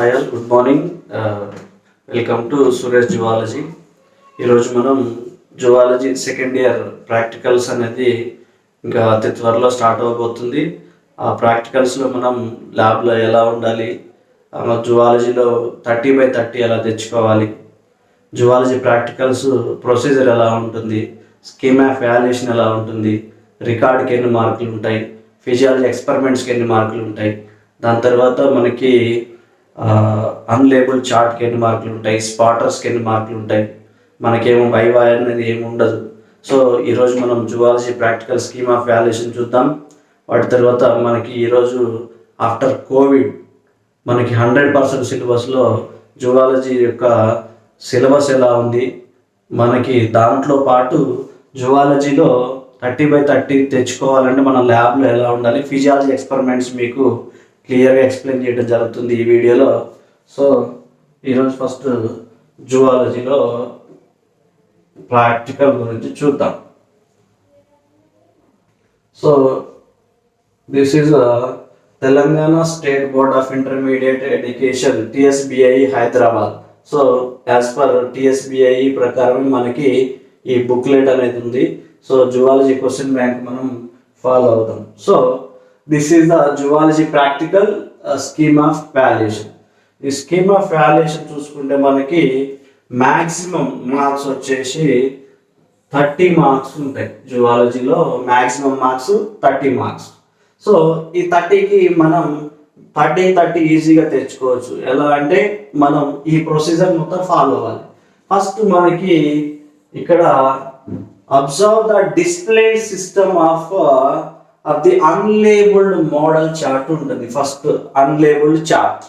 Hi all, good morning. Welcome to Suresh zoology. ఈరోజు మనం zoology second year practicals అనేది ఇంకా అతి త్వరలో స్టార్ట్ అవబోతుంది. ఆ ప్రాక్టికల్స్లో మనం ల్యాబ్లో ఎలా ఉండాలి, జువాలజీలో 30/30 ఎలా తెచ్చుకోవాలి, జువాలజీ ప్రాక్టికల్స్ ప్రొసీజర్ ఎలా ఉంటుంది, స్కీమ్ ఆఫ్ వాల్యుయేషన్ ఎలా ఉంటుంది, రికార్డ్కి ఎన్ని మార్కులు ఉంటాయి, ఫిజియాలజీ ఎక్స్పెరిమెంట్స్కి ఎన్ని మార్కులు ఉంటాయి, దాని తర్వాత మనకి అన్లేబుల్ చార్ట్కి ఎన్ని మార్కులు ఉంటాయి, స్పాటర్స్కి ఎన్ని మార్కులు ఉంటాయి, మనకేమో వైవా అనేది ఏమి ఉండదు. సో ఈరోజు మనం zoology practical scheme of valuation చూద్దాం. వాటి తర్వాత మనకి ఈరోజు ఆఫ్టర్ కోవిడ్ మనకి 100% సిలబస్లో జువాలజీ యొక్క సిలబస్ ఎలా ఉంది, మనకి దాంట్లో పాటు జువాలజీలో 30/30 తెచ్చుకోవాలంటే మన ల్యాబ్లో ఎలా ఉండాలి, ఫిజియాలజీ ఎక్స్పెరిమెంట్స్ మీకు క్లియర్గా ఎక్స్ప్లెయిన్ చేయడం జరుగుతుంది ఈ వీడియోలో. సో ఈరోజు ఫస్ట్ జువాలజీలో ప్రాక్టికల్ గురించి చూద్దాం. So this is Telangana state board of intermediate education TSBI Hyderabad. So as per TSBI ప్రకారం మనకి ఈ బుక్లెట్ అనేది ఉంది. సో జువాలజీ క్వశ్చన్ బ్యాంక్ మనం ఫాలో అవుతాం. So this is the zoology practical scheme of valuation. ఈ స్కీమ్ ఆఫ్ వాల్యుయేషన్ చూసుకుంటే మనకి మ్యాక్సిమం మార్క్స్ వచ్చేసి 30 మార్క్స్ ఉంటాయి. జువాలజీలో మ్యాక్సిమం మార్క్స్ 30 మార్క్స్. సో ఈ 30కి మనం 30 ఈజీగా తెచ్చుకోవచ్చు. ఎలా అంటే మనం ఈ ప్రొసీజర్ మొత్తం ఫాలో అవ్వాలి. ఫస్ట్ మనకి ఇక్కడ observe the display system of the unlabelled model chart ఉంటుంది. ఫస్ట్ అన్లేబుల్డ్ చార్ట్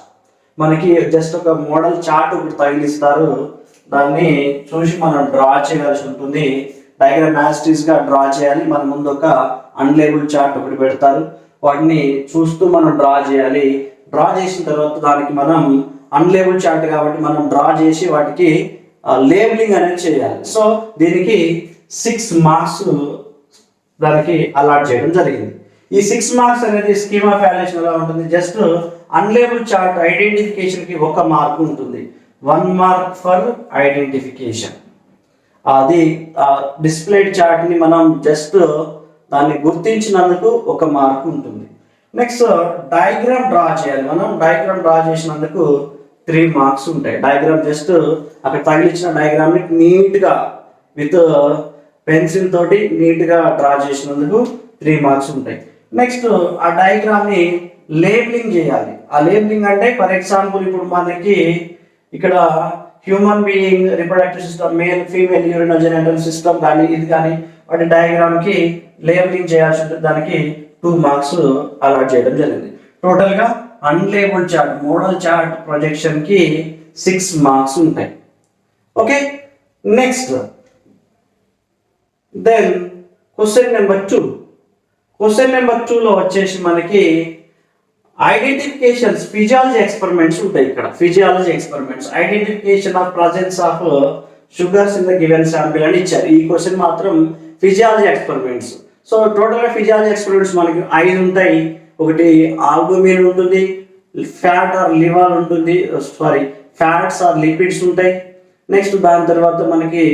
మనకి జస్ట్ ఒక మోడల్ చార్ట్ ఒకటి తగిలిస్తారు. దాన్ని చూసి మనం డ్రా చేయాల్సి ఉంటుంది. డయాగ్రామ్ గా డ్రా చేయాలి. మన ముందు ఒక అన్లేబుల్డ్ చార్ట్ ఒకటి పెడతారు. వాటిని చూస్తూ మనం డ్రా చేయాలి. డ్రా చేసిన తర్వాత దానికి మనం అన్లేబుల్డ్ చార్ట్ కాబట్టి మనం డ్రా చేసి వాటికి లేబులింగ్ అనేది చేయాలి. సో దీనికి 6 మార్క్స్ దానికి అలాట్ చేయడం జరిగింది. ఈ 6 మార్క్స్ అనేది స్కీమ్ ఆఫ్ వాల్యుయేషన్ ఎలా ఉంటుంది, జస్ట్ అన్లేబుల్ చార్ట్ ఐడెంటిఫికేషన్కి 1 మార్క్ ఉంటుంది. 1 మార్క్ ఫర్ ఐడెంటిఫికేషన్. అది డిస్ప్లేడ్ చార్ట్ని మనం జస్ట్ దాన్ని గుర్తించినందుకు 1 మార్క్ ఉంటుంది. నెక్స్ట్ డయాగ్రామ్ డ్రా చేయాలి. మనం డయాగ్రామ్ డ్రా చేసినందుకు 3 మార్క్స్ ఉంటాయి. డయాగ్రామ్ జస్ట్ అక్కడ తగిలించిన డయాగ్రామ్ని నీట్గా విత్ పెన్సిల్ తోటి నీట్గా డ్రా చేసినందుకు 3 మార్క్స్ ఉంటాయి. నెక్స్ట్ ఆ డయాగ్రామ్ని లేబులింగ్ చేయాలి. ఆ లేబులింగ్ అంటే ఫర్ ఎగ్జాంపుల్ ఇప్పుడు మనకి ఇక్కడ human being reproductive system male female urinogenital system కానీ ఇది కానీ వాటి డయాగ్రామ్కి లేబులింగ్ చేయాల్సి ఉంటుంది. దానికి 2 మార్క్స్ అలాట్ చేయడం జరిగింది. టోటల్గా అన్లేబుల్డ్ చార్ట్ మోడల్ చార్ట్ ప్రొజెక్షన్కి 6 మార్క్స్ ఉంటాయి. Okay, next then question number 2. Question number 2లో వచ్చేసి మనకి ఐడెంటిఫికేషన్స్ ఫిజియాలజీ ఎక్స్పెరిమెంట్స్ ఉంటాయి. ఇక్కడ physiology experiments identification of presence of sugars in the given sample అని ఇచ్చారు. ఈ క్వశ్చన్ మాత్రం ఫిజియాలజీ ఎక్స్పెరిమెంట్స్. సో టోటల్గా ఫిజియాలజీ ఎక్స్పెరిమెంట్స్ మనకి 5 ఉంటాయి. ఒకటి ఆల్బుమిన్ ఉంటుంది, ఫ్యాట్ ఆర్ లివర్ ఉంటుంది, ఫ్యాట్స్ ఆర్ లిపిడ్స్ ఉంటాయి. నెక్స్ట్ దాని తర్వాత మనకి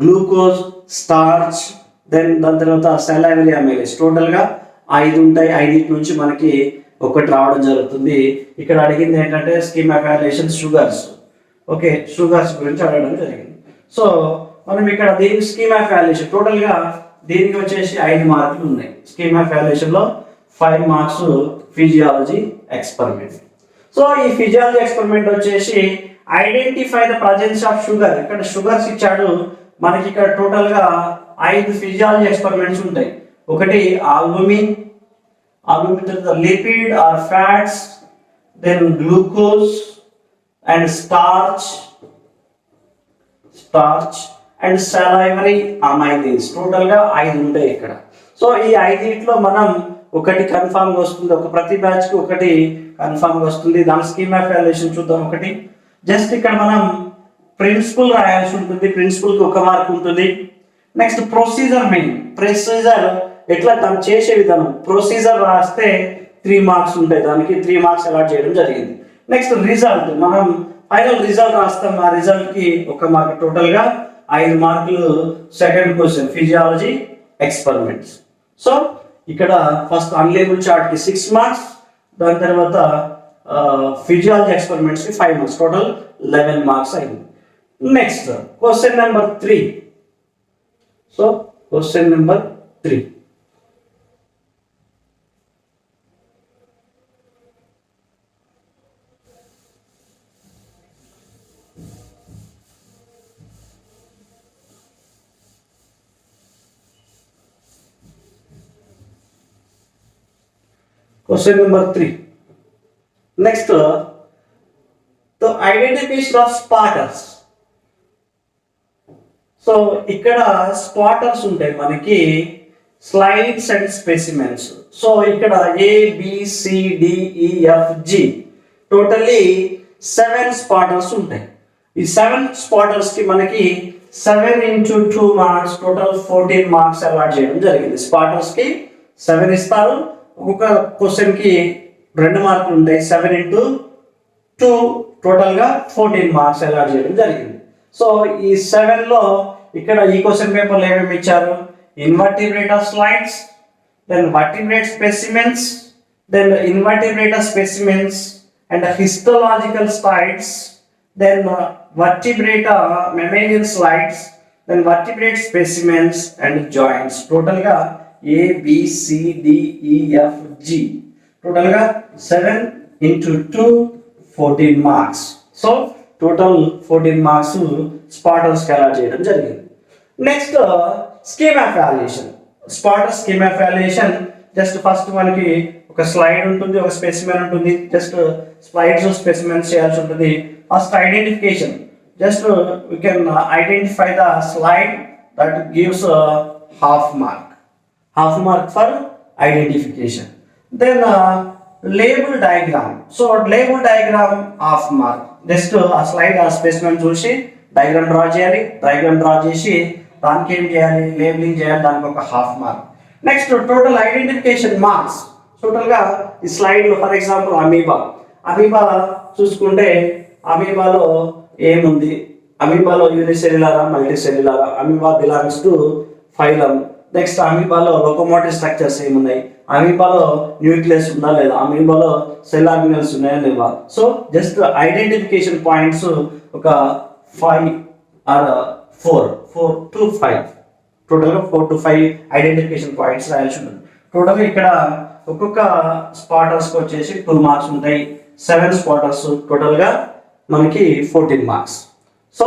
గ్లూకోజ్, స్టార్చ్, దెన్ దాని తర్వాత సెలైవరీ అమైలేజ్. టోటల్గా 5 ఉంటాయి. 5 నుంచి మనకి ఒకటి రావడం జరుగుతుంది. ఇక్కడ అడిగింది ఏంటంటే scheme of valuation sugars. Okay, sugars గురించి అడగడం జరిగింది. సో మనం ఇక్కడ దీనికి స్కీమ్ ఆఫ్ వాల్యుయేషన్ టోటల్గా దీనికి వచ్చేసి 5 మార్కులు ఉన్నాయి. స్కీమ్ ఆఫ్ వాల్యుయేషన్లో 5 మార్క్స్ ఫిజియాలజీ ఎక్స్పెరిమెంట్. సో ఈ ఫిజియాలజీ ఎక్స్పెరిమెంట్ వచ్చేసి identify the presence of sugar. ఇక్కడ షుగర్స్ ఇచ్చాడు మనకి. ఇక్కడ టోటల్గా 5 ఫిజియాలజీ ఎక్స్పెరిమెంట్స్ ఉంటాయి. ఒకటి ఆల్బుమిన్ తర్వాత lipid or fats, then glucose and starch and salivary amylase. టోటల్గా 5 ఉంటాయి ఇక్కడ. సో ఈ 5లో మనం ఒకటి కన్ఫామ్గా వస్తుంది. ప్రతి బ్యాచ్కి ఒకటి కన్ఫామ్గా వస్తుంది. దాని స్కీమ్ ఆఫ్ వాల్యుయేషన్ చూద్దాం. ఒకటి జస్ట్ ఇక్కడ మనం ప్రిన్సిపల్ రాయాల్సి ఉంటుంది. ప్రిన్సిపల్కి 1 మార్క్ ఉంటుంది. Next procedure main. ప్రొసీజర్ ఎట్లా తను చేసే విధానం ప్రొసీజర్ రాస్తే 3 మార్క్స్ ఉంటాయి. దానికి 3 మార్క్స్ అలాట్ చేయడం జరిగింది. నెక్స్ట్ రిజల్ట్, మనం ఫైనల్ రిజల్ట్ రాస్తాం. ఆ రిజల్ట్ కి ఒక మార్క్, టోటల్ గా 5 మార్కులు. Second question physiology experiments. So ఇక్కడ ఫస్ట్ అన్లేబుల్ చార్ట్ కి 6 మార్క్స్, దాని తర్వాత ఫిజియాలజీ ఎక్స్పెరిమెంట్స్ కి 5 మార్క్స్, టోటల్ 11 మార్క్స్ అయింది. Next question number 3. So question number 3. Question number 3. Next, the identification of spotters. So ఇక్కడ స్పాటర్స్ ఉంటాయి మనకి, స్లైడ్స్ అండ్ స్పెసిమెన్స్. సో ఇక్కడ ABCDEFG టోటల్లీ 7 స్పాటర్స్ ఉంటాయి. ఈ 7 స్పాటర్స్ కి మనకి 7 into 2 marks, total 14 marks allot చేయడం జరిగింది. స్పాటర్స్ కి 7 ఇస్తారు. ఒక్కొక్క క్వశ్చన్ కి 2 మార్కులు ఉంటాయి. 7 into 2 టోటల్ గా 14 మార్క్స్ అలాట్ చేయడం జరిగింది. సో ఈ 7 లో ఇక్కడ ఈ క్వశ్చన్ పేపర్లో ఏమేమి ఇచ్చారు? Invertebrate of slides, then vertebrate specimens, then invertebrate of specimens and histological slides, then vertebrate mammalian slides, then vertebrate specimens and joints. Total గా ABCDEFG టోటల్ గా 7 into 2 14 marks. So total 14 marks spotters కి allot చేయడం జరిగింది. Next scheme of valuation. Spotter scheme of valuation, just first మనకి ఒక slide ఉంటుంది, ఒక specimen ఉంటుంది. జస్ట్ స్లైడ్స్ స్పెసిమెన్స్ చేయాల్సి ఉంటుంది. First identification, just we can identify the slide, that gives half mark for identification. Then label diagram. So label diagram half mark. Just ఆ slide ఆ specimen చూసి డయాగ్రామ్ డ్రా చేయాలి. Diagram draw చేసి దానికి ఏం చేయాలి? లేబులింగ్ చేయాలి. దానికి ఒక half mark. Next total identification marks. Total గా ఈ స్లైడ్ లో ఫర్ ఎగ్జాంపుల్ అమీబా చూసుకుంటే అమీబాలో ఏముంది? అమీబాలో యూనిసెల్యులారా, మల్టీసెల్యులారా? Amoeba belongs to phylum. Next అమీబాలో లోకోమోటివ్ స్ట్రక్చర్స్ ఏమున్నాయి? అమీబాలో న్యూక్లియస్ ఉందా లేదా? అమీబాలో సెల్ ఆర్గనల్స్ ఉన్నాయా లేవా? సో జస్ట్ ఐడెంటిఫికేషన్ పాయింట్స్ ఒక 5 or 4 to 5, టోటల్గా 4 to 5 ఐడెంటిఫికేషన్ పాయింట్స్ రాయాల్సి ఉంటుంది. టోటల్గా ఇక్కడ ఒక్కొక్క స్పాటర్స్కి వచ్చేసి 2 మార్క్స్ ఉంటాయి. 7 స్పాటర్స్, టోటల్గా మనకి 14 marks. So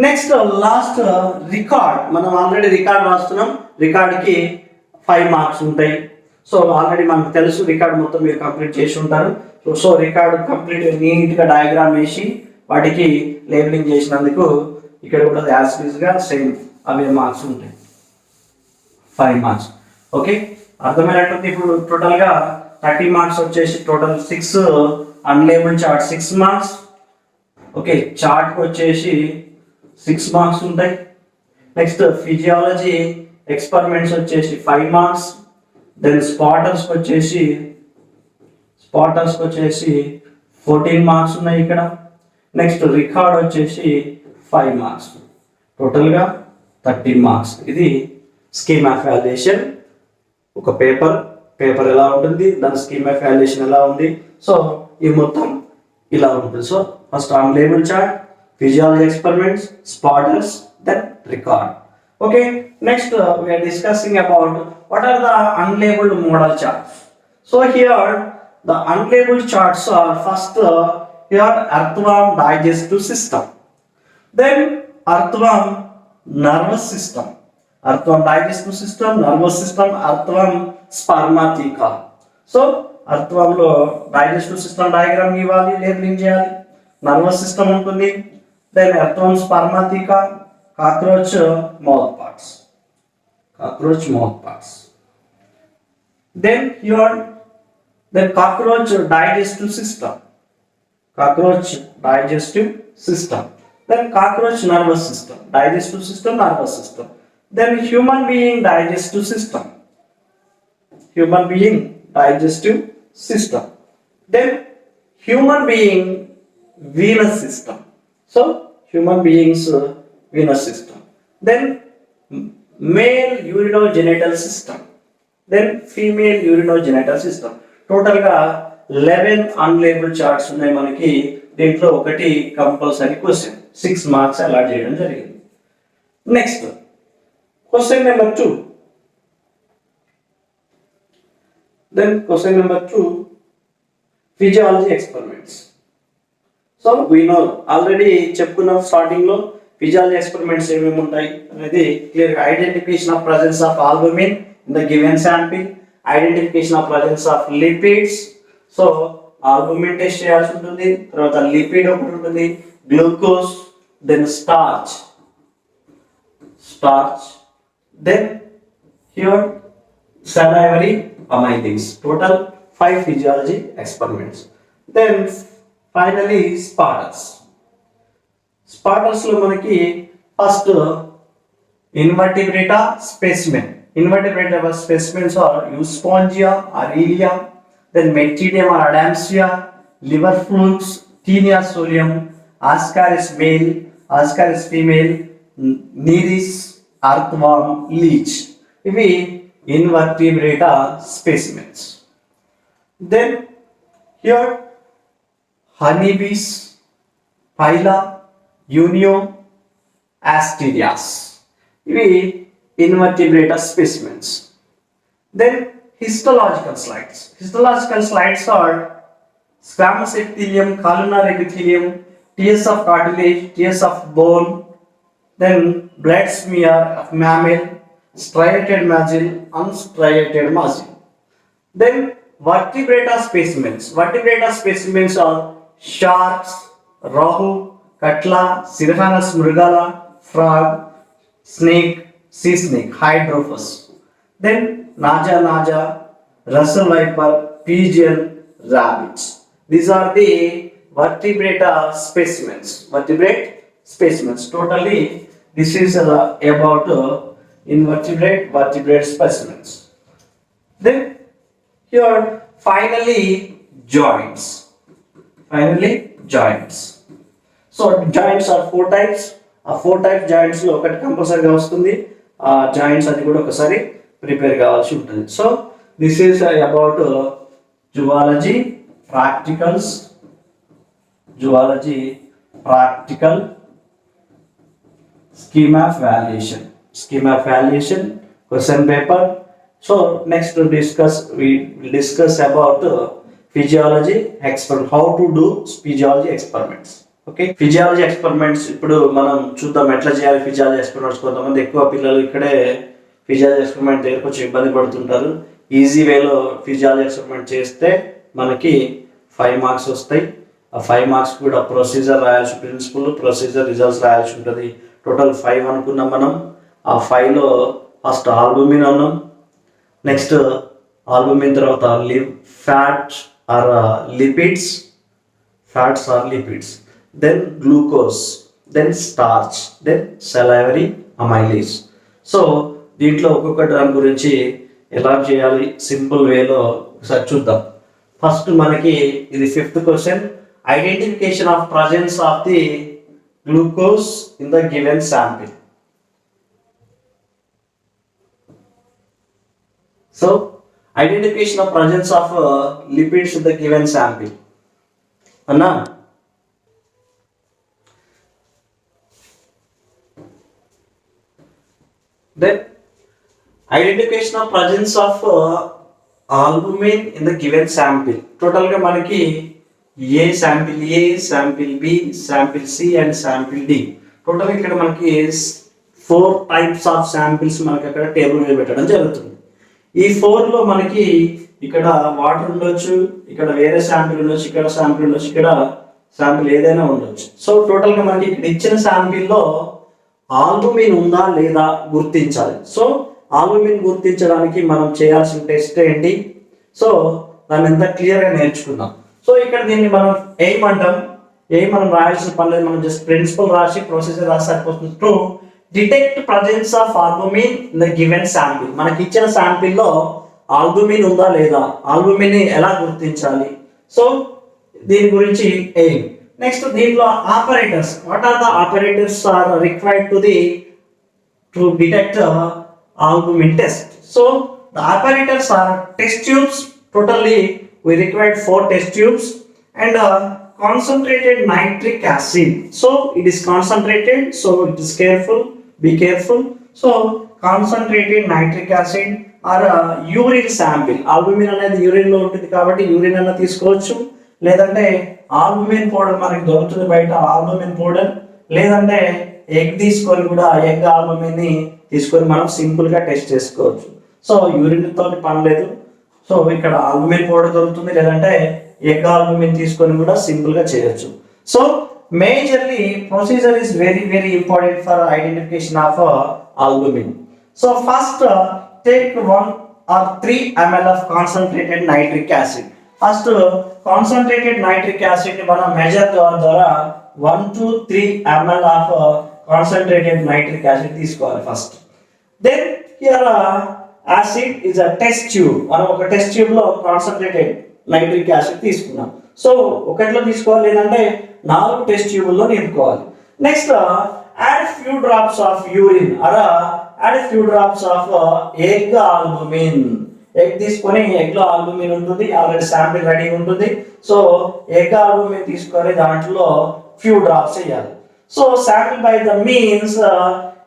next last record. మనం ఆల్రెడీ రికార్డ్ రాస్తున్నాం. రికార్డ్కి 5 మార్క్స్ ఉంటాయి. సో ఆల్రెడీ మనకు తెలుసు, రికార్డ్ మొత్తం మీరు కంప్లీట్ చేసి ఉంటారు. సో రికార్డ్ కంప్లీట్ నీట్గా డయాగ్రామ్ వేసి వాటికి లేబులింగ్ చేసినందుకు ఇక్కడ కూడా యాజ్ గా సేమ్ అవే మార్క్స్ ఉంటాయి, 5 మార్క్స్. ఓకే, అర్థమైనట్టుంది. ఇప్పుడు టోటల్గా 30 మార్క్స్ వచ్చేసి టోటల్ 6 అన్లేబుల్ చార్ట్ 6 మార్క్స్. ఓకే, చార్ట్కి వచ్చేసి 6 మార్క్స్ ఉంటాయి. నెక్స్ట్ ఫిజియాలజీ ఎక్స్పెరిమెంట్స్ వచ్చేసి 5 మార్క్స్. దెన్ స్పాటర్స్కి వచ్చేసి 14 మార్క్స్ ఉన్నాయి ఇక్కడ. నెక్స్ట్ రికార్డ్ వచ్చేసి 5 మార్క్స్, టోటల్గా 13 మార్క్స్. ఇది స్కీమ్ ఆఫ్ వాల్యుయేషన్. ఒక పేపర్ ఎలా ఉంటుంది, దాని స్కీమ్ ఆఫ్ వాల్యుయేషన్ ఎలా ఉంది. సో ఈ మొత్తం ఇలా ఉంటుంది. So first unlabel chart, physiology experiments, spotters, then record. Okay, next we are discussing about what are the unlabeled model charts. So here the unlabeled charts are first here earthworm digestive system, then earthworm nervous system, earthworm digestive system, nervous system, earthworm spermatheca. So earthworm lo digestive system diagram ఇవ్వాలి, labelling చేయాలి. Nervous system ఉంటుంది. Then earthworm spermatheca, cockroach mouth parts. Then here the cockroach digestive system, then cockroach nervous system, digestive system, nervous system. Then human being digestive system, then human being venous system. So human beings venous system. Then male urinogenital system. Then female urinogenital system. Total గా 11 unlabeled charts ఉన్నాయి మనకి. దీంట్లో ఒకటి compulsory question 6 marks allot చేయడం జరిగింది. Next question number 2. Then question number 2, physiology experiments. So we know already చెప్పుకున్న starting లో physiology experiments ఏమేమి ఉంటాయి అనేది క్లియర్ గా identification of presence of albumin in the given sample, identification of presence of lipids. So albumin test చేయాల్సి ఉంటుంది, తర్వాత lipid ఒకటి ఉంటుంది, glucose, then starch, then here salivary amylase. Total 5 physiology experiments. Then finally sparters. Sparters లో మనకి first invertebrata specimen. Invertebrata specimens are Euspongia, Aurelia, then Metridium or Adamsia, liver flukes, Taenia solium, Ascaris male, Ascaris female, Nereis, earthworm, leech. ఇవి invertebrata specimens. Then here honeybees, phyla, unio, asterias. ఇవి invertebrata specimens. Then histological slides. Histological slides are squamous epithelium, columnar epithelium, tears of cartilage, tears of bone, then blood smear of mammal, striated muscle, unstriated muscle. Then vertebrata specimens. Vertebrata specimens are sharks, rahu, katla, Sirhanus mrugala, frog, snake, sea snake, hydrophus. Then naja, Russell viper, pigeon, rabbits. These are the vertebrata specimens. Vertebrate specimens. Totally, this is about vertebrate specimens. Then here finally joints. So joints are 4 types. ఆ 4 types joints లో ఒకటి కంపల్సరీగా వస్తుంది. ఆ joints అది కూడా ఒకసారి prepare కావాల్సి ఉంటుంది. So this is about zoology practical schema of valuation question paper. So next we will discuss about physiology experiment, how to do physiology experiments. Okay, physiology experiments ఇప్పుడు మనం చూద్దాం ఎట్లా చేయాలి physiology experiments. కొంతమంది ఎక్కువ పిల్లలు ఇక్కడే physiology experiment దగ్గర కొంచెం ఇబ్బంది పడుతుంటారు. ఈజీ వేలో physiology experiment చేస్తే మనకి 5 మార్క్స్ వస్తాయి. ఆ 5 మార్క్స్ కూడా ప్రొసీజర్ రాయాల్సి, ప్రిన్సిపల్ ప్రొసీజర్ రిజల్ట్స్ రాయాల్సి ఉంటుంది. టోటల్ 5 అనుకున్నాం మనం. ఆ 5లో ఫస్ట్ ఆల్బుమిన్ అన్నాం, నెక్స్ట్ ఆల్బుమిన్ తర్వాత fats or lipids, then glucose, then starch, then salivary amylase. So దీంట్లో ఒక్కొక్క దాని గురించి ఎలా చేయాలి సింపుల్ వేలో ఒకసారి చూద్దాం. ఫస్ట్ మనకి ఇది 5th question, identification of presence of the glucose in the given sample. So identification of presence of lipids in the given sample. Anna, then identification of presence of albumin in the given sample. Total ga manaki sample A, sample B, sample C and sample D. Total ఇక్కడ మనకి 4 types of samples మనకి అక్కడ table మీద పెట్టడం జరుగుతుంది. ఈ 4లో మనకి ఇక్కడ వాటర్ ఉండొచ్చు, ఇక్కడ వేరే శాంపిల్ ఉండొచ్చు, ఇక్కడ శాంపిల్ ఉండొచ్చు, ఇక్కడ శాంపిల్ ఏదైనా ఉండొచ్చు. సో టోటల్గా మనకి ఇక్కడ ఇచ్చిన శాంపిల్లో ఆల్బుమిన్ ఉందా లేదా గుర్తించాలి. సో ఆల్బుమిన్ గుర్తించడానికి మనం చేయాల్సిన టెస్ట్ ఏంటి? సో దాన్ని ఎంత క్లియర్గా నేర్చుకుందాం. సో ఇక్కడ దీన్ని మనం ఎయిమ్ అంటాం. మనం రాయాల్సిన పని లేదు, మనం జస్ట్ ప్రిన్సిపల్ రాసి ప్రొసీజర్ రాసి సరిపోతుంది. To detect presence of albumin in the given sample. మనకి ఇచ్చిన శాంపిల్లో ఆల్బుమిన్ ఉందా లేదా, ఆల్బుమిన్ ని ఎలా గుర్తించాలి? సో దీని గురించి ఎయిమ్. నెక్స్ట్ దీంట్లో operators, what are the operators are required to detect albumin test. So the operators are test tubes. Totally we required 4 test tubes and concentrated nitric acid. So it is concentrated, so it is careful, be careful. So concentrated nitric acid or urine sample. Albumin అనేది urine లో ఉంటుంది కాబట్టి urine అన్న తీసుకోవచ్చు, లేదంటే albumin powder మనకి దొరుకుతుంది బయట, ఆల్బుమిన్ పౌడర్, లేదంటే ఎగ్ తీసుకొని కూడా ఎగ్ ఆల్బుమిన్ ని తీసుకొని మనం సింపుల్ గా టెస్ట్ చేసుకోవచ్చు. సో యూరిన్ తోటి పని లేదు. సో ఇక్కడ ఆల్బుమిన్ పౌడర్ దొరుకుతుంది, లేదంటే ఎగ్ ఆల్బుమిన్ తీసుకొని కూడా సింపుల్ గా చేయొచ్చు. So majorly procedure is very very important for identification of albumin. So first take 1 or 3 ml of concentrated nitric acid. First concentrated nitric acid ని మనం మెజర్ ద్వారా 1 to 3 ml of concentrated nitric acid తీసుకోవాలి first. Then here acid is a test tube. మనం ఒక test tube లో concentrated nitric acid తీసుకున్నాం. So ఒకటిలో తీసుకోవాలి, లేదంటే 4 టెస్ట్ ట్యూబుల్లో నింపుకోవాలి. Next add few drops of urine or add few drops of egg albumin. Egg తీసుకొని ఎగ్ లో ఆల్బుమిన్ ఉంటుంది, ఆల్రెడీ శాంపిల్ రెడీ ఉంటుంది. సో ఎగ్ ఆల్బుమిన్ తీసుకొని దాంట్లో ఫ్యూ డ్రాప్స్ వేయాలి. So sample by the means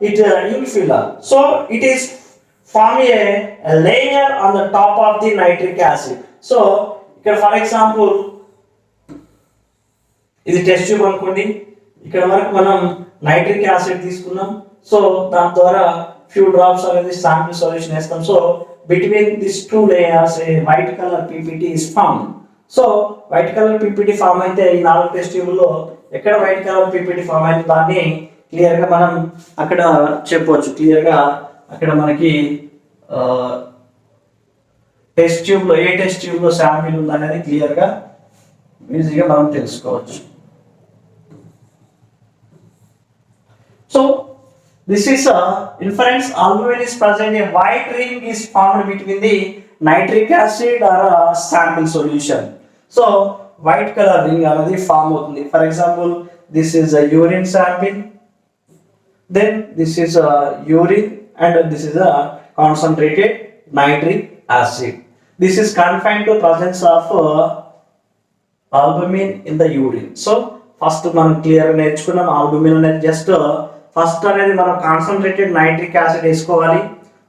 it ink filler. So it is form a layer on the top of the nitric acid. So ఇక్కడ for example ఇది test tube అనుకోండి, ఇక్కడ వరకు మనం nitric acid తీసుకున్నాం. సో దాని ద్వారా ఫ్యూ డ్రాప్స్ అనేది శాంపిల్ సొల్యూషన్ వేస్తాం. So between these two layers a white color PPT is formed. So white colour PPT form అయితే ఈ 4 టెస్ట్ ట్యూబ్లో ఎక్కడ వైట్ కలర్ PPT ఫామ్ అయితే దాన్ని క్లియర్ గా మనం అక్కడ చెప్పవచ్చు. క్లియర్ గా అక్కడ మనకి టెస్ట్ ట్యూబ్ లో ఏ టెస్ట్ ట్యూబ్ లో శాంపిల్ ఉంది అనేది క్లియర్ గా ఈజీగా మనం తెలుసుకోవచ్చు. So this is a inference. Albumin is present, a white ring is formed between the nitric acid or a sample solution. So white color ring anadi form avutundi. For example, this is a urine sample, then this is a urine, and this is a concentrated nitric acid. This is confined to presence of albumin in the urine. So first మనం clear గా నేర్చుకున్నాం albumin అనేది just first అనేది మనం concentrated nitric acid వేసుకోవాలి,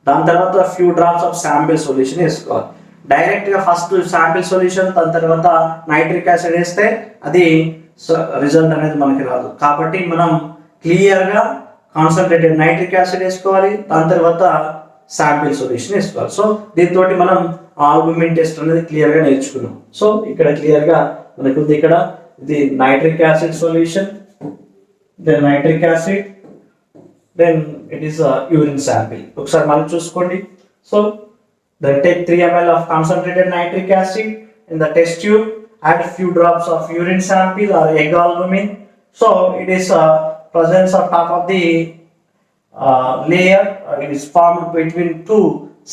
దాని తర్వాత few drops of sample solution వేసుకోవాలి. డైరెక్ట్ గా ఫస్ట్ శాంపిల్ సొల్యూషన్ దాని తర్వాత నైట్రిక్ యాసిడ్ వేస్తే అది రిజల్ట్ అనేది మనకి రాదు. కాబట్టి మనం క్లియర్ గా కాన్సన్ట్రేటెడ్ నైట్రిక్ యాసిడ్ వేసుకోవాలి, దాని తర్వాత శాంపిల్ సొల్యూషన్ వేసుకోవాలి. సో దీంతో మనం ఆల్బుమిన్ టెస్ట్ అనేది క్లియర్ గా నేర్చుకున్నాం. సో ఇక్కడ క్లియర్ గా మనకు ఉంది, ఇక్కడ ఇది nitric acid solution, then nitric acid, then it is a urine sample. ఒకసారి మనం చూసుకోండి. So then take 3 ml of concentrated nitric acid in the test tube, add a few drops of urine sample or egg albumin. So it is presence on top of the layer, it is formed between 2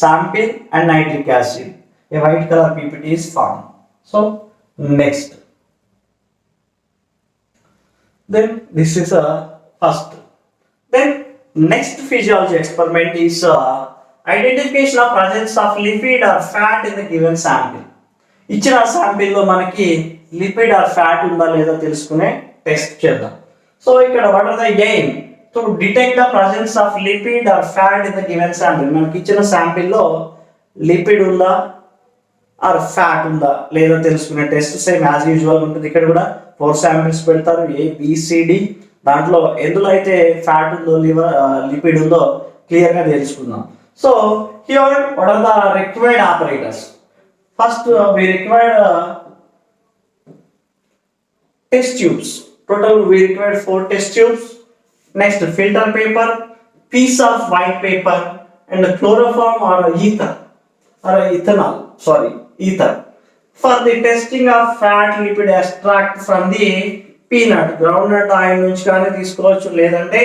sample and nitric acid. A white color PPT is formed. So next, then this is a first. Then next physiology experiment is identification of presence of lipid or fat in the given sample. ఇచ్చిన sample లో మనకి lipid or fat ఉందా లేదా తెలుసుకునే test చేద్దాం. So ఇక్కడ what are the aim to detect the presence of lipid or fat in the given sample. మనకి ఇచ్చిన శాంపిల్ లో లిపిడ్ ఉందా ఆర్ ఫ్యాట్ ఉందా లేదా తెలుసుకునే టెస్ట్ సేమ్ యాజ్ యూజువల్ ఉంటుంది. ఇక్కడ కూడా 4 శాంపిల్స్ పెడతారు, ABCD. దాంట్లో ఎందులో అయితే ఫ్యాట్ ఉందో లిపిడ్ ఉందో క్లియర్ గా తెలుసుకుందాం. So here what are the required operators. First we required test tubes. Total we required 4 test tubes. Next filter paper, piece of white paper and chloroform or ether or ethanol ether for the testing of fat lipid extract from the peanut. Groundnut oil నుంచి కానీ తీసుకోవచ్చు, లేదంటే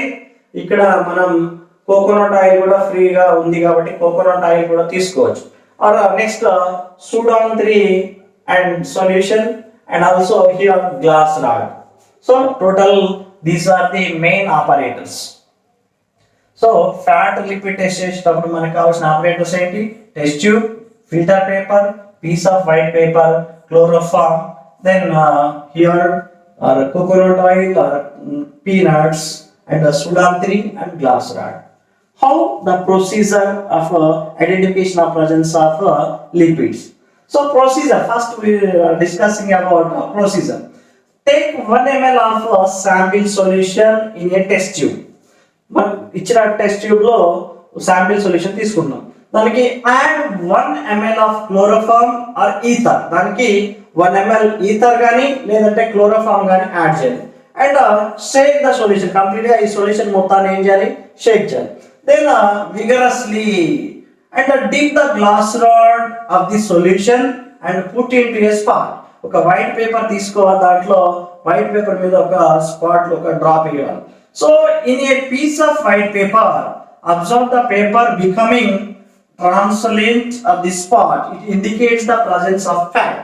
ఇక్కడ మనం coconut oil కూడా ఫ్రీగా ఉంది కాబట్టి కోకోనట్ ఆయిల్ కూడా తీసుకోవచ్చు. Or next Sudan 3 and solution and also here glass rod. So total these are the main operators. So fat lipid test చేసేటప్పుడు మనకు కావాల్సిన ఆపరేటర్స్ ఏంటి? Test tube, filter paper, piece of white paper, chloroform, then here are coconut oil or peanuts and Sudan 3 and glass rod. How the procedure of identification of presence of lipids? So procedure, first we are discussing about procedure. Take 1 ml of sample solution in a test tube. మనం ఇచ్చిన test tube లో sample solution తీసుకున్నాం. దానికి add 1 ml of chloroform or ether. దానికి 1 ml ether గానీ లేదంటే chloroform గానీ add చేయాలి. And shake the solution, complete గా ఈ సొల్యూషన్ మొత్తాన్ని ఏం చేయాలి? షేక్ చేయాలి. Then vigorously and dip the glass rod of the solution and put into a spot. ఒక వైట్ పేపర్ తీసుకోవాలి, దాంట్లో వైట్ పేపర్ మీద ఒక స్పాట్ లో ఒక డ్రాప్ వేయాలి. So in a piece of white paper, observe the paper becoming translucent of the spot. It indicates the presence of fat.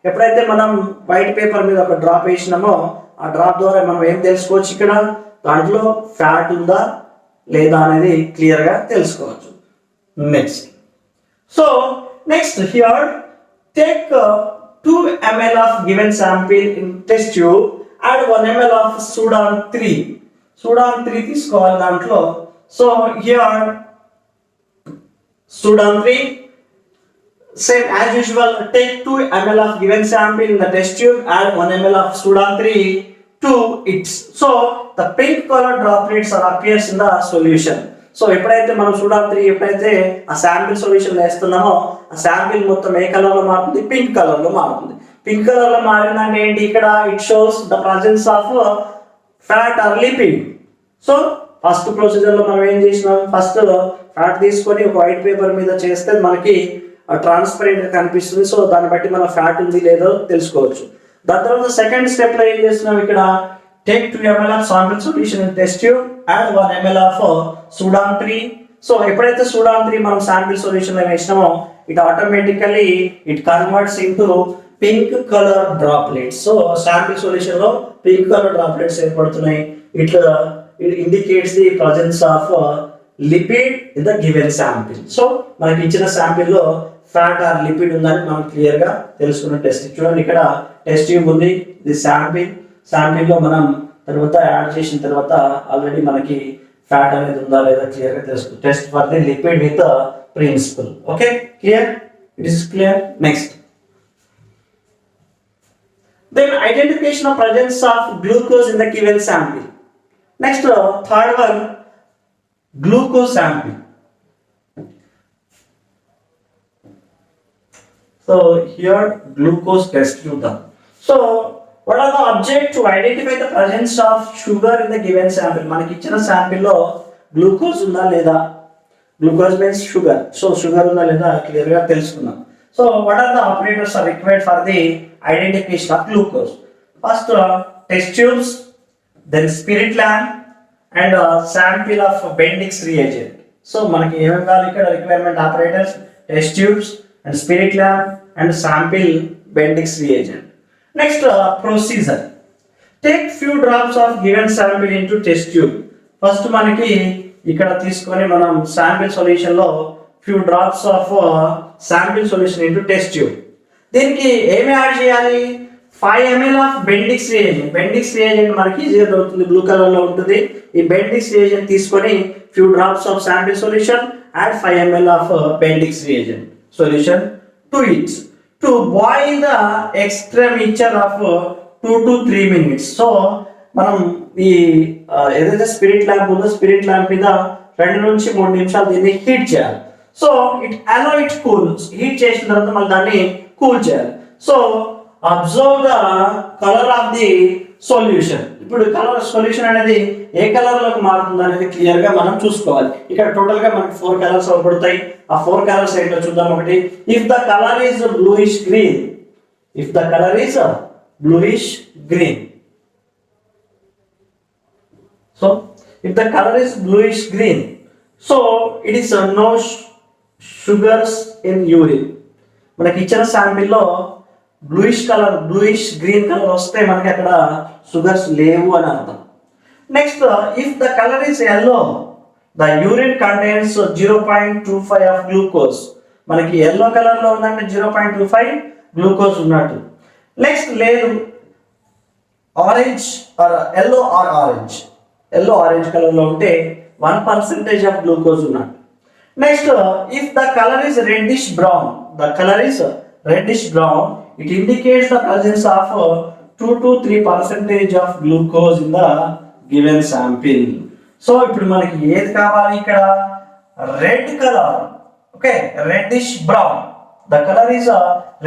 ఎప్పుడైతే మనం వైట్ పేపర్ మీద ఒక డ్రాప్ వేసినామో ఆ డ్రాప్ ద్వారా మనం ఏం తెలుసుకోవచ్చు? ఇక్కడ దాంట్లో ఫ్యాట్ ఉందా లేదా అనేది క్లియర్ గా తెలుసుకోవచ్చు. Next here take 2 ml of given sample in test tube, add 1 ml of Sudan 3. Sudan 3 తీసుకోవాలి దాంట్లో. So here Sudan 3, same as usual, take 2 ml of given sample in the test tube, add 1 ml of Sudan 3 to it. So the pink color droplets are appears in the solution. So ఎప్పుడైతే మనం Sudan 3 ఎప్పుడైతే ఆ sample solution వేస్తున్నామో ఆ sample మొత్తం ఏ colour లో మారుతుంది? Pink colour లో మారుతుంది. పింక్ కలర్ లో మారిందంటే ఏంటి? ఇక్కడ it shows the presence of fat are lipid. So first procedure లో మనం ఏం చేసినాం? ఫస్ట్ ఫ్యాట్ తీసుకొని ఒక వైట్ పేపర్ మీద చేస్తే మనకి ట్రాన్స్పరెంట్ గా కనిపిస్తుంది. సో దాన్ని బట్టి మన ఫ్యాట్ ఉంది లేదో తెలుసుకోవచ్చు. దాని తర్వాత సెకండ్ స్టెప్ లో ఏం చేస్తున్నాం? ఇక్కడ take 2 ml of sample solution in test tube, add 1 ml of Sudan 3. So ఎప్పుడైతే Sudan 3 మనం శాంపిల్ సొల్యూషన్ లో వేసినామో it automatically it converts into pink colour droplets. So sample solution లో పింక్ కలర్ డ్రాప్లెట్స్ ఏర్పడుతున్నాయి. ఇట్లా it indicates the presence of lipid in the given sample. So మనకి ఇచ్చిన sample లో ఫ్యాట్ ఆర్ లిపిడ్ ఉందని మనం క్లియర్ గా తెలుసుకున్న టెస్ట్. చూడండి ఇక్కడ టెస్ట్ ట్యూబ్ ఉంది, ఇది శాంపిల్ లో మనం తర్వాత యాడ్ చేసిన తర్వాత ఆల్రెడీ మనకి ఫ్యాట్ అనేది ఉందా లేదా క్లియర్ గా తెలుసుకుంటాం. Test for the lipid with principle. Okay, clear? It is clear. Next then identification of presence of glucose in the given sample. Next, third one, glucose sample. So here glucose test tube. So what are the object to identify the presence of sugar in the given sample? మనకి ఇచ్చిన sample లో glucose ఉందా లేదా? Glucose means sugar. So sugar ఉందా లేదా clear గా తెలుసుకుందాం. So what are the operators are required for the identification of glucose? First, test tubes, then spirit lamp and sample of Bendix reagent. So మనకి ఏమేం కావాలి ఇక్కడ? Requirement operators, test tubes and spirit lamp and sample Bendix reagent. Next, procedure. Take few drops of given sample into test tube. First మనకి ఇక్కడ తీసుకొని మనం sample solution లో few drops of sample solution into test tube. దీనికి ఏమి add చేయాలి? 5 ml of Benedict's reagent. Benedict's reagent మనకి ఈజీగా దొరుకుతుంది, బ్లూ కలర్ లో ఉంటుంది. ఈ బెండిక్స్ రియేజెంట్ తీసుకొని few drops of sample solution, add 5 ml of Benedict's reagent solution to it to boil the ఎక్స్ట్రెమిచర్ ఆఫ్ 2 to 3 minutes. సో మనం ఈ ఏదైతే స్పిరిట్ ల్యాంప్ ఉందో స్పిరిట్ ల్యాంప్ మీద 2 నుంచి 3 నిమిషాలు దీన్ని హీట్ చేయాలి. So it allow it cool. Heat చేసిన తర్వాత మళ్ళీ దాన్ని కూల్ చేయాలి. So observe the colour of the solution. ఇప్పుడు కలర్ సొల్యూషన్ అనేది ఏ కలర్ లోకి మారుతుంది అనేది క్లియర్ గా మనం చూసుకోవాలి. ఇక్కడ టోటల్ గా మనకి 4 కలర్స్ అవపడతాయి. ఆ 4 కలర్స్ ఏంటో చూద్దాం. ఒకటి, if the colour is bluish green. If the colour is bluish green. So if the colour is bluish green, so it is no sugars in urine. మనకి ఇచ్చిన శాంపిల్ లో బ్లూయిష్ గ్రీన్ కలర్ వస్తే మనకి అక్కడ sugars లేవు అని అర్థం. Next if the colour is yellow the urine contains 0.25 of glucose. మనకి ఎల్లో కలర్ లో ఉందంటే 0.25 గ్లూకోజ్ ఉన్నట్టు. నెక్స్ట్ లేదు orange are yellow orange colour లో ఉంటే 1% ఆఫ్ గ్లూకోజ్ ఉన్నట్టు. Next if the colour is reddish brown it indicates the presence of 2 to 3% of glucose in the given sample. సో ఇప్పుడు మనకి ఏది కావాలి ఇక్కడ? Red colour. Okay, reddish brown. The colour is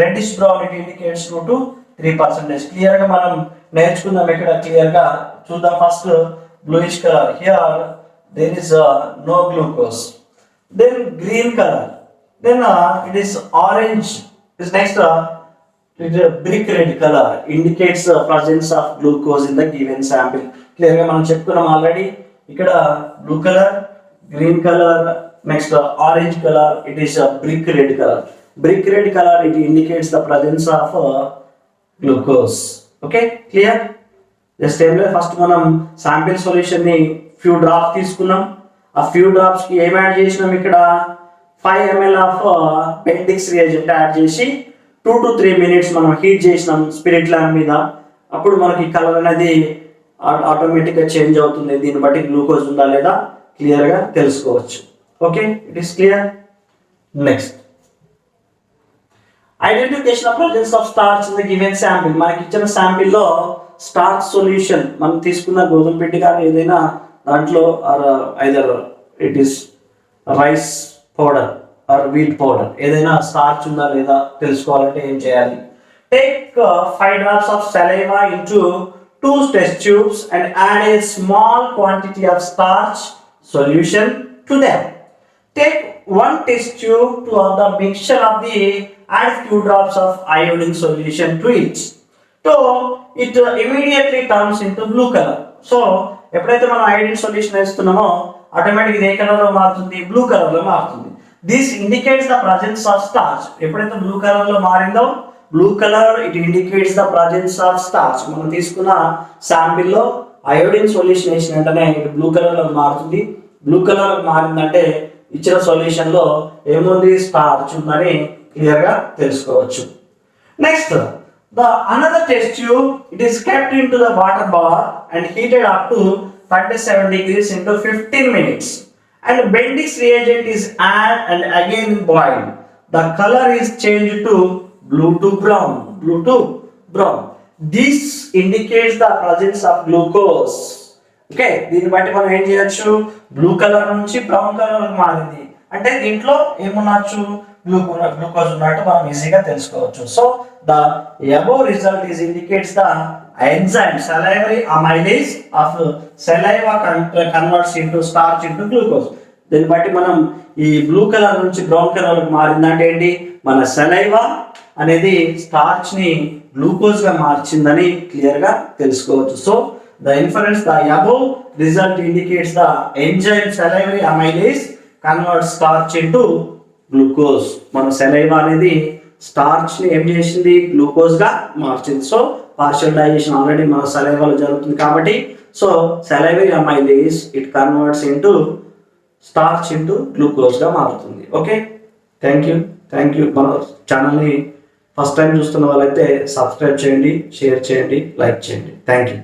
reddish brown. It indicates 2 to 3%. Clear గా మనం నేర్చుకుందాం ఇక్కడ. క్లియర్ గా చూద్దాం. First bluish colour, here there is no glucose. Then green colour, then it is orange. Is next brick red color indicates the presence of glucose in the given sample. Clear గా మనం చెప్పుకున్నాం already. ఇక్కడ blue colour, green colour, next orange colour, it is brick red color. Brick red color it indicates the presence of glucose. Okay, clear? Just ఏం లేదు, first మనం sample solution ని few drops తీసుకున్నాం. ఆ ఫ్యూ డ్రాప్స్ కి ఏం add చేసినాం ఇక్కడ? 5 ml of Benedict's reagent add చేసి 2 to 3 minutes మనం హీట్ చేసినాం స్పిరిట్ ల్యాంప్ మీద. అప్పుడు మనకి కలర్ అనేది ఆటోమేటిక్గా చేంజ్ అవుతుంది. దీన్ని బట్టి గ్లూకోజ్ ఉందా లేదా క్లియర్గా తెలుసుకోవచ్చు. Okay, it is clear. Next identification of presence of starch in the given sample. మనకి ఇచ్చిన శాంపిల్లో స్టార్చ్ సొల్యూషన్ మనం తీసుకున్న గోధుమ పిండి కానీ ఏదైనా దాంట్లో either it is rice powder are wheat powder ఏదైనా స్టార్చ్ ఉందా లేదా తెలుసుకోవాలంటే ఏం చేయాలి? Take 5 drops of saliva into 2 test tubes and add a small quantity of starch solution to them. Take 1 test tube to the mixture of the add few drops of iodine solution to it. So it immediately turns into blue color. So ఎప్పుడైతే మనం iodine solution వేస్తున్నామో automatic ఏ colour లో మారుతుంది? Blue colour లో మారుతుంది. This indicates the presence of starch. ఎప్పుడైతే blue colour లో మారిందో, blue colour it indicates the presence of starch. మనం తీసుకున్న శాంపిల్ లో అయోడిన్ సొల్యూషన్ వేసిన వెంటనే ఇది బ్లూ కలర్ లో మారుతుంది. బ్లూ కలర్ మారిందంటే ఇచ్చిన సొల్యూషన్ లో ఏముంది? స్టార్చ్ ఉందని క్లియర్ గా తెలుసుకోవచ్చు. Next the another test tube it is kept into the water bath and heated up to 37 degrees into 15 minutes. And Bendix reagent is added and again boiled. The color is changed to blue to brown. This indicates the presence of glucose. Okay, దీన్ని బట్టి మనం ఏం చేయొచ్చు? Blue colour నుంచి brown colour మారింది అంటే దీంట్లో ఏమున్నచ్చు? Glucose ఉన్నట్టు మనం ఈజీగా తెలుసుకోవచ్చు. So the above result is indicates the enzyme salivary amylase of saliva converts into starch into glucose. దీన్ని బట్టి మనం ఈ బ్లూ కలర్ నుంచి బ్రౌన్ కలర్ మారిందంటే ఏంటి? మన సలైవా అనేది స్టార్చ్ ని గ్లూకోజ్ గా మార్చిందని క్లియర్ గా తెలుసుకోవచ్చు. So the inference the above result indicates the enzyme salivary amylase converts starch into glucose. మన సలైవా అనేది స్టార్చ్ ని ఏం చేసింది? గ్లూకోజ్ గా మార్చింది. సో పార్షియల్ డైజెషన్ ఆల్రెడీ మన సలైవాలో జరుగుతుంది కాబట్టి so salivary amylase it converts into starch into glucose గా మారుతుంది. Okay, thank you. మన ఛానల్ని ఫస్ట్ టైం చూస్తున్న వాళ్ళైతే సబ్స్క్రైబ్ చేయండి, షేర్ చేయండి, లైక్ చేయండి. Thank you.